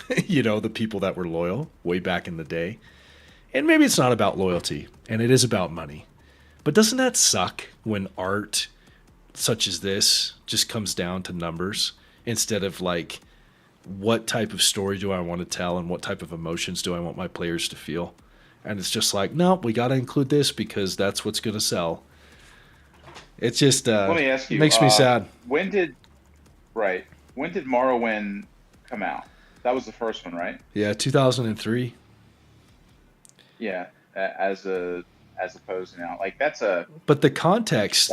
the people that were loyal way back in the day? And maybe it's not about loyalty, and it is about money. But doesn't that suck when art such as this just comes down to numbers instead of like, what type of story do I want to tell and what type of emotions do I want my players to feel? And it's just like, no, we got to include this because that's what's going to sell. It's just Let me ask you, makes me sad. When did Morrowind come out? That was the first one, right? Yeah, 2003. Yeah, as opposed to now, like But the context,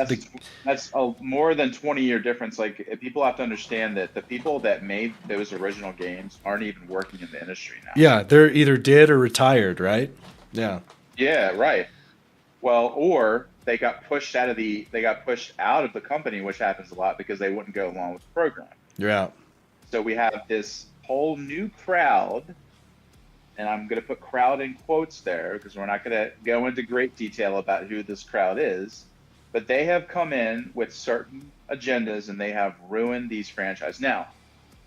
that's a more than 20-year difference. Like, people have to understand that the people that made those original games aren't even working in the industry now. yeah, they're either dead or retired, right? Yeah. Yeah, right. Well, or they got pushed out of the company, which happens a lot because they wouldn't go along with the program. You're out. So we have this whole new crowd, and I'm going to put crowd in quotes there because we're not going to go into great detail about who this crowd is, but they have come in with certain agendas and they have ruined these franchises. Now,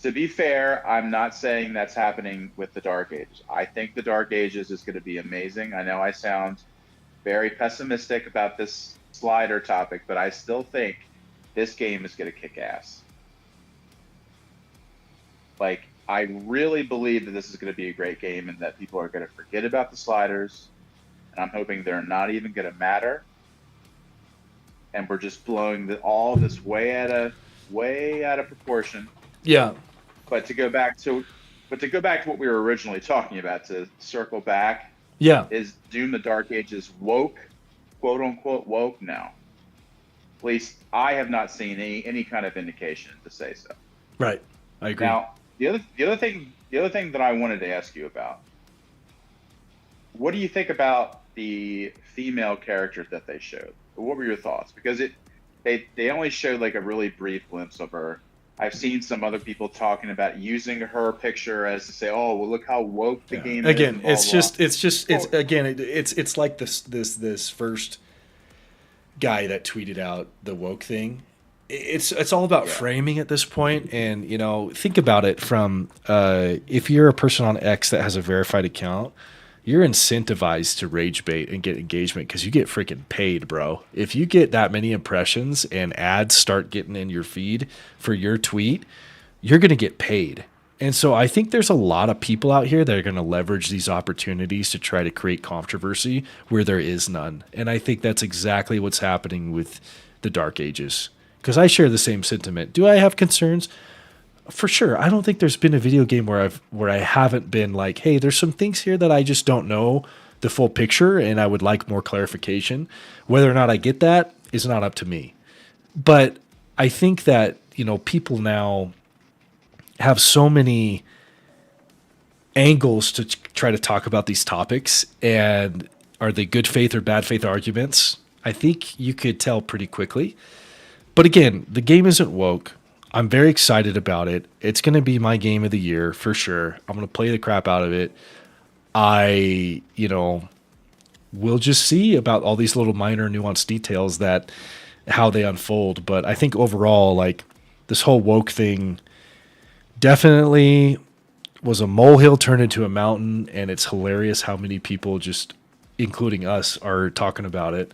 to be fair, I'm not saying that's happening with the Dark Ages. I think the Dark Ages is going to be amazing. I know I sound very pessimistic about this slider topic, but I still think this game is going to kick ass. Like, I really believe that this is going to be a great game and that people are going to forget about the sliders. And I'm hoping they're not even going to matter. And we're just blowing all this way out of proportion. Yeah. But to go back to what we were originally talking about, to circle back, Yeah. is Doom the Dark Ages woke, quote unquote woke? No. At least I have not seen any kind of indication to say so. Right. I agree. Now, the other thing that I wanted to ask you about, what do you think about the female character that they showed? What were your thoughts? Because they only showed like a really brief glimpse of her. I've seen some other people talking about using her picture as to say, "Oh, well, look how woke the game is." Again, it's like this first guy that tweeted out the woke thing. It's all about framing at this point, and think about it from if you're a person on X that has a verified account, you're incentivized to rage bait and get engagement because you get freaking paid, bro. If you get that many impressions and ads start getting in your feed for your tweet, you're going to get paid. And so I think there's a lot of people out here that are going to leverage these opportunities to try to create controversy where there is none. And I think that's exactly what's happening with the Dark Ages. Because I share the same sentiment. Do I have concerns? For sure. I don't think there's been a video game where I haven't been like, hey, there's some things here that I just don't know the full picture and I would like more clarification. Whether or not I get that is not up to me. But I think that, people now have so many angles to try to talk about these topics, and are they good faith or bad faith arguments? I think you could tell pretty quickly. But again, the game isn't woke. I'm very excited about it. It's going to be my game of the year for sure. I'm going to play the crap out of it. We'll just see about all these little minor nuanced details that how they unfold. But I think overall, like, this whole woke thing definitely was a molehill turned into a mountain, and it's hilarious how many people, just including us, are talking about it.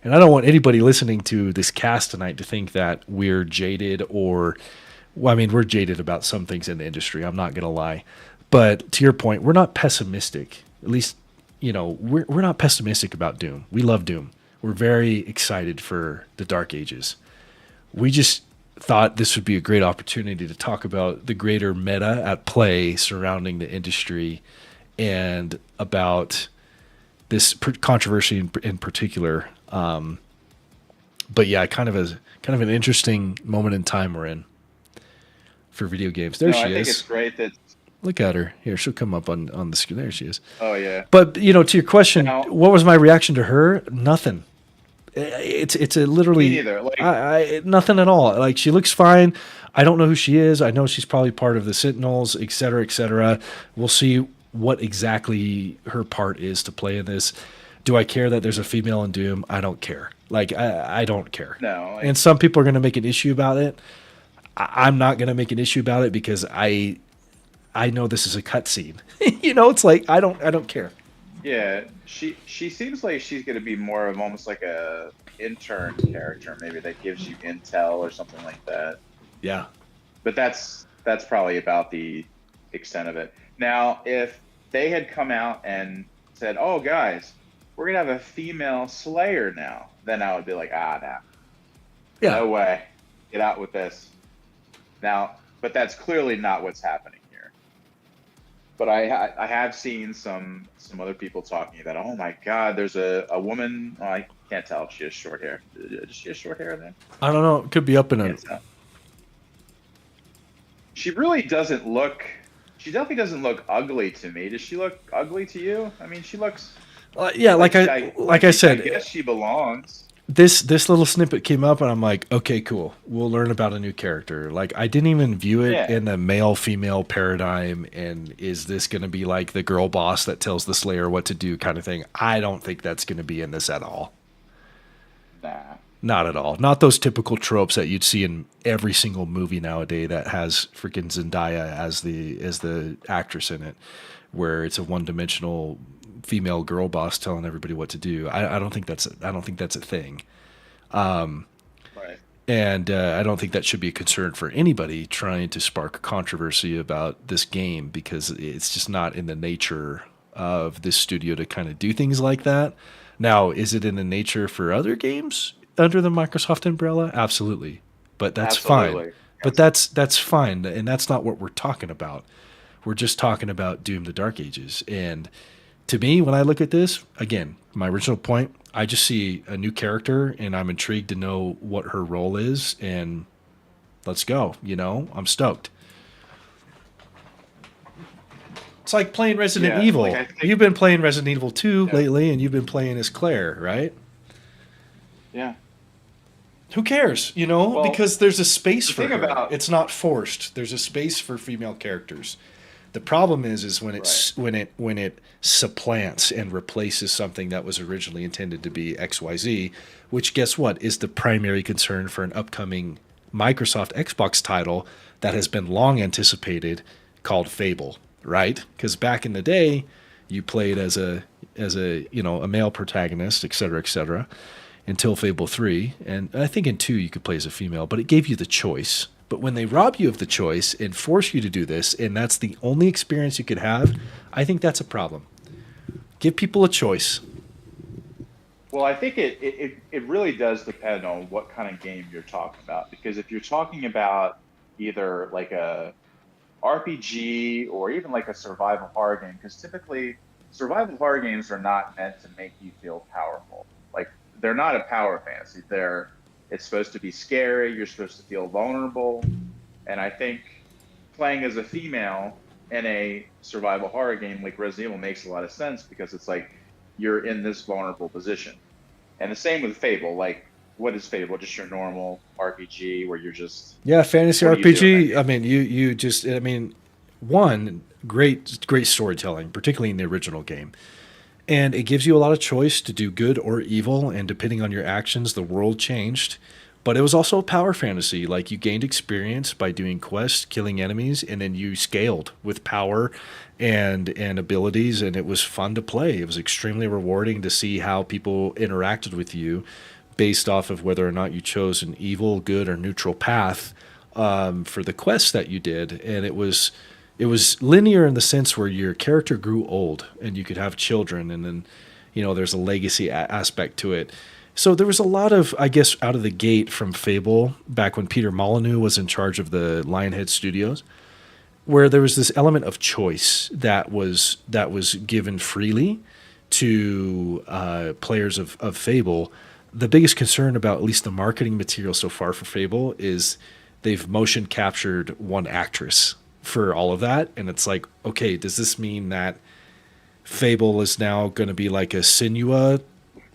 And I don't want anybody listening to this cast tonight to think that we're jaded we're jaded about some things in the industry. I'm not going to lie. But to your point, we're not pessimistic. At least, we're not pessimistic about Doom. We love Doom. We're very excited for the Dark Ages. we just thought this would be a great opportunity to talk about the greater meta at play surrounding the industry and about this controversy in particular. But yeah, kind of an interesting moment in time we're in for video games. There No, she I think is. it's great that. Look at her. Here, she'll come up on the screen. There she is. Oh yeah. But to your question, Now, what was my reaction to her? Nothing. It's a me literally neither. Like, I nothing at all. Like, she looks fine. I don't know who she is. I know she's probably part of the Sentinels, et cetera, et cetera. We'll see what exactly her part is to play in this. Do I care that there's a female in Doom? I don't care. Like, I don't care. no, like, And some people are going to make an issue about it. I'm not going to make an issue about it because I know this is a cutscene. It's like I don't care. yeah. She seems like she's gonna be more of almost like a intern character, maybe that gives you intel or something like that. Yeah. But that's probably about the extent of it. Now, if they had come out and said, "Oh, guys, we're gonna have a female Slayer now," then I would be like, "Ah, nah, Yeah. no way, get out with this." Now, but that's clearly not what's happening here. But I have seen some other people talking about, oh my God, there's a woman. Oh, I can't tell if she has short hair. Does she have short hair then? I don't know. It could be up in a. Can't tell. She really doesn't look. She definitely doesn't look ugly to me. Does she look ugly to you? I mean, she looks Yeah, like I I said, guess she belongs. this little snippet came up, and I'm like, okay, cool. We'll learn about a new character. Like, I didn't even view it Yeah. in a male female paradigm. And is this going to be like the girl boss that tells the Slayer what to do, kind of thing? I don't think that's going to be in this at all. Nah. Not at all. Not those typical tropes that you'd see in every single movie nowadays that has freaking Zendaya as the actress in it, where it's a one-dimensional female girl boss telling everybody what to do. I don't think that's a thing. Right. And I don't think that should be a concern for anybody trying to spark controversy about this game, because it's just not in the nature of this studio to kind of do things like that. Now, is it in the nature for other games under the Microsoft umbrella? Absolutely. But that's Absolutely. fine. But that's fine, and that's not what we're talking about. We're just talking about Doom: The Dark Ages. And to me, when I look at this, again, my original point, I just see a new character, and I'm intrigued to know what her role is, and let's go. I'm stoked. It's like playing Resident Yeah, Evil. like, I think- You've been playing Resident Evil 2 Yeah. lately, and you've been playing as Claire, right? Yeah. Who cares? Well, because there's a space the for thing her. about- It's not forced. There's a space for female characters. The problem is when it supplants and replaces something that was originally intended to be XYZ, which, guess what, is the primary concern for an upcoming Microsoft Xbox title that has been long anticipated, called Fable, right? Because back in the day, you played as a a male protagonist, et cetera, until Fable 3, and I think in 2 you could play as a female, but it gave you the choice. But when they rob you of the choice and force you to do this, and that's the only experience you could have, I think that's a problem. Give people a choice. Well, I think it really does depend on what kind of game you're talking about. Because if you're talking about either like a RPG or even like a survival horror game, because typically survival horror games are not meant to make you feel powerful. Like, they're not a power fantasy. It's supposed to be scary. You're supposed to feel vulnerable. And I think playing as a female in a survival horror game like Resident Evil makes a lot of sense, because it's like you're in this vulnerable position. And the same with Fable. Like, what is Fable? Just your normal RPG where you're just... Yeah, fantasy What are you doing, RPG. I mean, you just, one, great storytelling, particularly in the original game. And it gives you a lot of choice to do good or evil, and depending on your actions, the world changed. But it was also a power fantasy. Like, you gained experience by doing quests, killing enemies, and then you scaled with power and abilities, and it was fun to play. It was extremely rewarding to see how people interacted with you based off of whether or not you chose an evil, good, or neutral path for the quests that you did. And it was linear in the sense where your character grew old and you could have children, and then there's a legacy aspect to it. So there was a lot of, I guess, out of the gate from Fable back when Peter Molyneux was in charge of the Lionhead Studios, where there was this element of choice that was given freely to players of Fable. The biggest concern about at least the marketing material so far for Fable is they've motion captured one actress for all of that, and it's like, okay, does this mean that Fable is now going to be like a Senua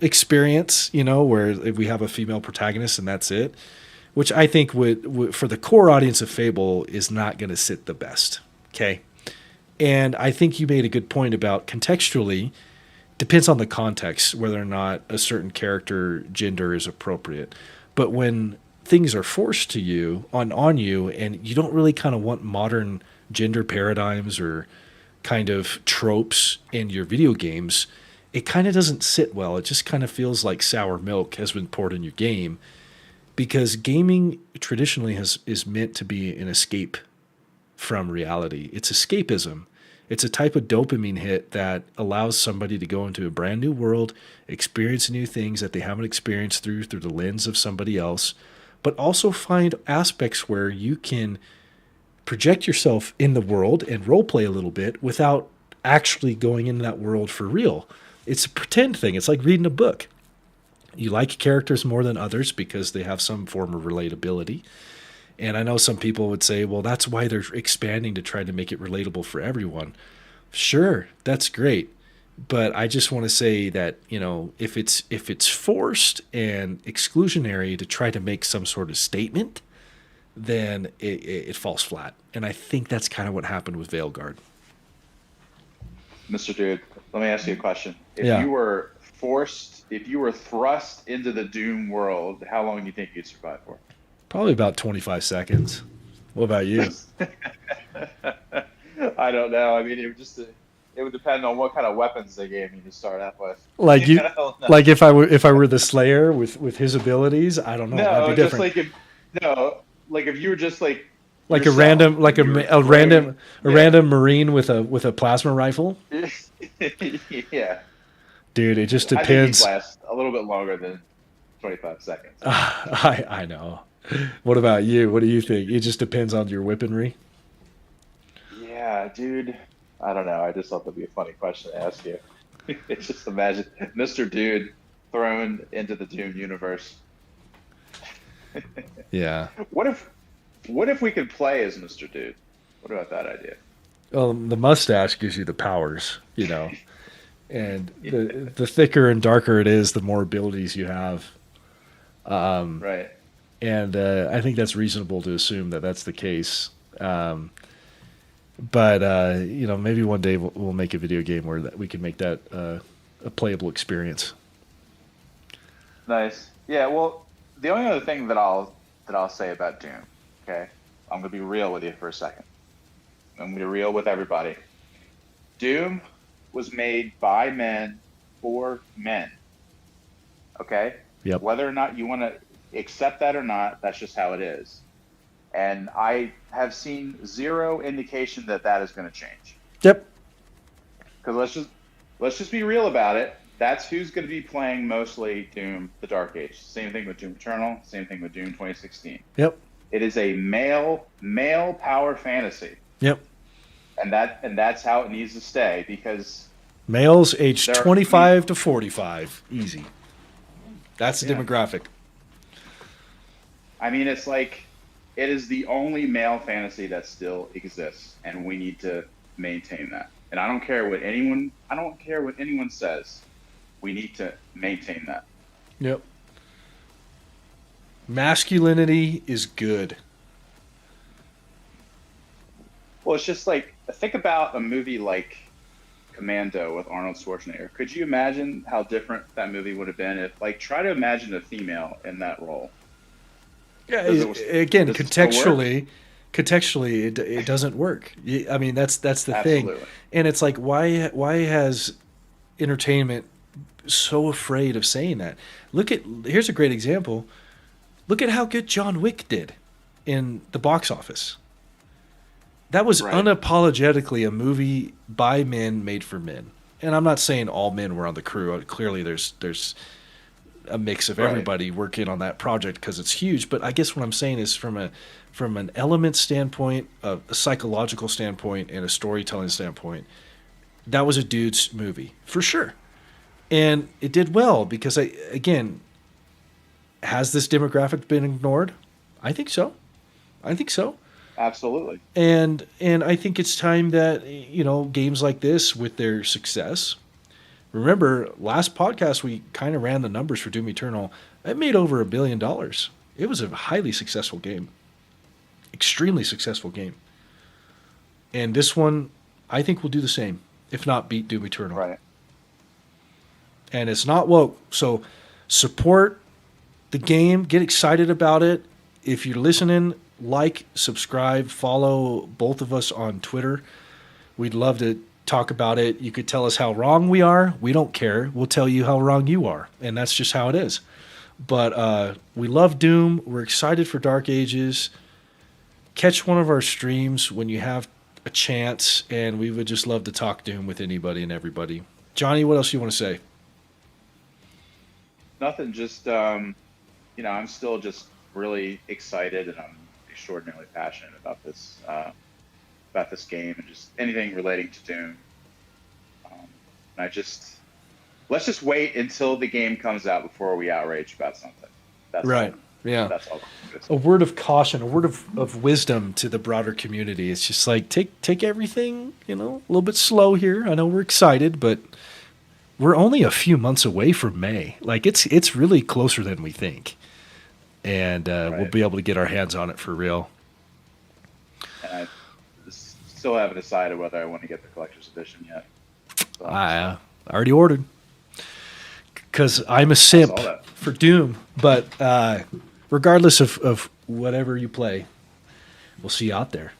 experience, where if we have a female protagonist and that's it, which I think would for the core audience of Fable is not going to sit the best. Okay. And I think you made a good point about contextually, depends on the context, whether or not a certain character gender is appropriate. But when things are forced to you on you, and you don't really kind of want modern gender paradigms or kind of tropes in your video games, it kind of doesn't sit well. It just kind of feels like sour milk has been poured in your game, because gaming traditionally is meant to be an escape from reality. It's escapism. It's a type of dopamine hit that allows somebody to go into a brand new world, experience new things that they haven't experienced through the lens of somebody else, but also find aspects where you can project yourself in the world and role play a little bit without actually going into that world for real. It's a pretend thing. It's like reading a book. You like characters more than others because they have some form of relatability. And I know some people would say, well, that's why they're expanding to try to make it relatable for everyone. Sure, that's great. But I just want to say that, if it's forced and exclusionary to try to make some sort of statement, then it falls flat. And I think that's kind of what happened with Veilguard. Mr. Dude, let me ask you a question. If Yeah. you were thrust into the Doom world, how long do you think you'd survive for? Probably about 25 seconds. What about you? I don't know. I mean, it would depend on what kind of weapons they gave me to start out with. Like You you, know? like if I were the Slayer with his abilities, I don't know. No, That'd be just different. like if you were just like Like yourself, a random, like you were a random, a yeah. random Marine with a plasma rifle. Yeah, Dude, it just I think depends. he'd last a little bit longer than 25 seconds. I know. What about you? What do you think? It just depends on your weaponry. Yeah, dude. I don't know. I just thought that'd be a funny question to ask you. It's just imagine Mr. Dude thrown into the Doom universe. Yeah. What if we could play as Mr. Dude? What about that idea? Well, the mustache gives you the powers, and the thicker and darker it is, the more abilities you have. Right. And I think that's reasonable to assume that that's the case. But maybe one day we'll make a video game where we can make that a playable experience. Nice. Yeah, well, the only other thing that I'll say about Doom, okay? I'm gonna be real with you for a second. I'm gonna be real with everybody. Doom was made by men for men. Okay? Yep. Whether or not you want to accept that or not, that's just how it is. And I have seen zero indication that is going to change. Yep. Because let's just be real about it. That's who's going to be playing mostly Doom: The Dark Age. Same thing with Doom Eternal. Same thing with Doom 2016. Yep. It is a male power fantasy. Yep. And that's how it needs to stay, because Males aged 25 to 45, easy. That's the Yeah. demographic. I mean, it's like it is the only male fantasy that still exists, and we need to maintain that. And I don't care what anyone says. We need to maintain that. Yep. Masculinity is good. Well, it's just like, think about a movie like Commando with Arnold Schwarzenegger. Could you imagine how different that movie would have been if, try to imagine a female in that role? Yeah, Does it- again, does it still work? contextually, it doesn't work. I mean, that's the thing, Absolutely. and it's like, why has entertainment so afraid of saying that? Here's a great example. Look at how good John Wick did in the box office. That was Right. unapologetically a movie by men made for men. And I'm not saying all men were on the crew. Clearly, there's a mix of Right. everybody working on that project because it's huge. But I guess what I'm saying is from an element standpoint, a psychological standpoint, and a storytelling standpoint, that was a dude's movie for sure, and it did well because again, has this demographic been ignored? I think so. I think so. Absolutely. And I think it's time that games like this with their success. Remember last podcast we kind of ran the numbers for Doom Eternal. It made over $1 billion. It was a highly successful game, extremely successful game. And this one, I think will do the same, if not beat Doom Eternal. Right. And it's not woke, so support the game, get excited about it. If you're listening, like, subscribe, follow both of us on Twitter. We'd love to talk about it. You could tell us how wrong we are. We don't care. We'll tell you how wrong you are. And that's just how it is. But we love Doom. We're excited for Dark Ages. Catch one of our streams when you have a chance. And we would just love to talk Doom with anybody and everybody. Johnny, what else do you want to say? Nothing. Just I'm still just really excited, and I'm extraordinarily passionate about this game and just anything relating to Doom. And let's just wait until the game comes out before we outrage about something. That's right. All, yeah. That's all. A word of caution, a word of wisdom to the broader community. It's just like take everything, a little bit slow here. I know we're excited, but we're only a few months away from May. Like it's really closer than we think. And we'll be able to get our hands on it for real. And I still haven't decided whether I want to get the collector's edition yet. So, I already ordered because I'm a simp for Doom. But regardless of whatever you play, we'll see you out there.